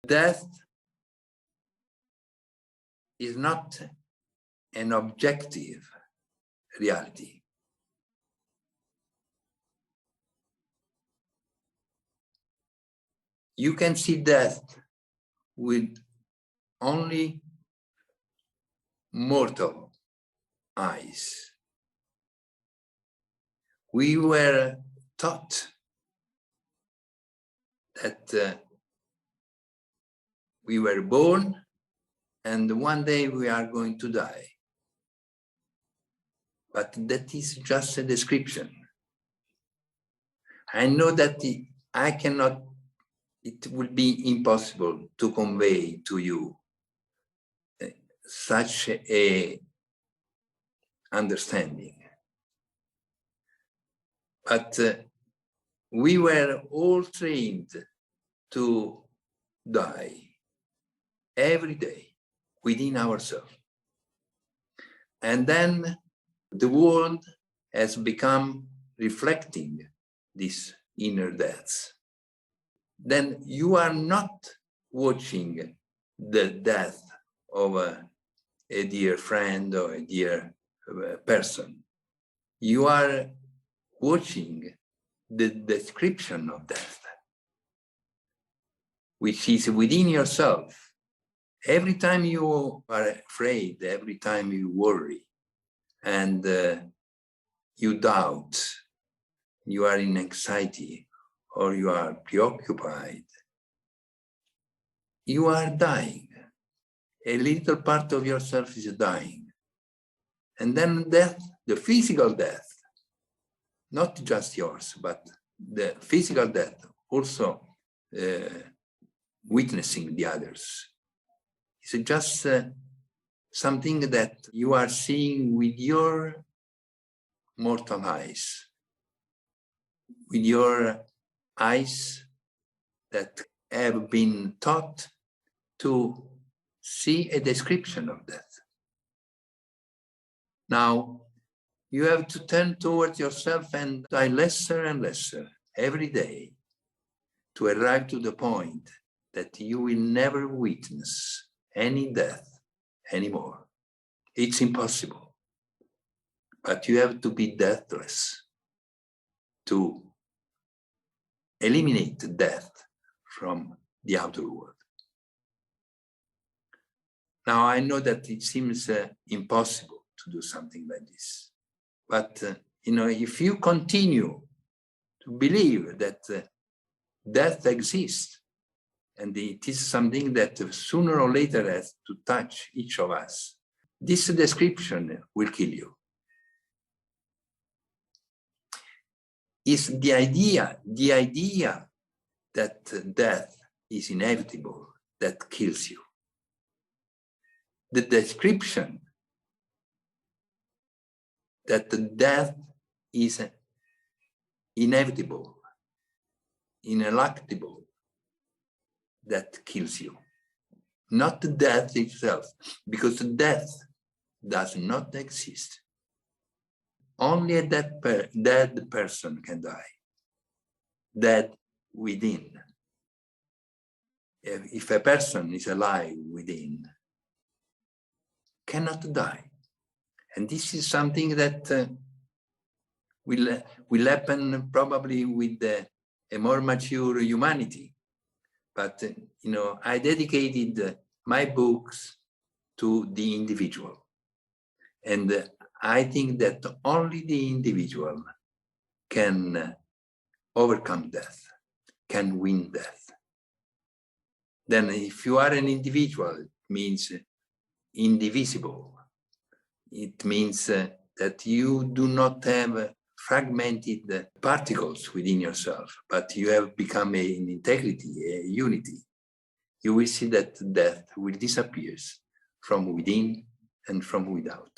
Death is not an objective reality. You can see death with only mortal eyes. We were taught that we were born and one day we are going to die. But that is just a description. I know that it would be impossible to convey to you such a understanding. But we were all trained to die every day within ourselves. And then the world has become reflecting these inner deaths. Then you are not watching the death of a dear friend or a dear person. You are watching the description of death, which is within yourself. Every time you are afraid, every time you worry, and you doubt, you are in anxiety, or you are preoccupied, you are dying. A little part of yourself is dying. And then death, the physical death, not just yours, but the physical death, also witnessing the others. It's just something that you are seeing with your mortal eyes, with your eyes that have been taught to see a description of death. Now, you have to turn towards yourself and die lesser and lesser every day to arrive to the point that you will never witness any death anymore. It's impossible. But you have to be deathless to eliminate death from the outer world. Now, I know that it seems impossible to do something like this. But, if you continue to believe that death exists, and it is something that sooner or later has to touch each of us, this description will kill you. It's the idea that death is inevitable that kills you. The description that the death is inevitable, ineluctable, that kills you. Not the death itself, because death does not exist. Only a dead person can die. Dead within. If a person is alive within, cannot die. And this is something that will happen probably with a more mature humanity. But, I dedicated my books to the individual. And I think that only the individual can overcome death, can win death. Then if you are an individual, it means indivisible. It means that you do not have fragmented particles within yourself, but you have become an integrity, a unity. You will see that death will disappear from within and from without.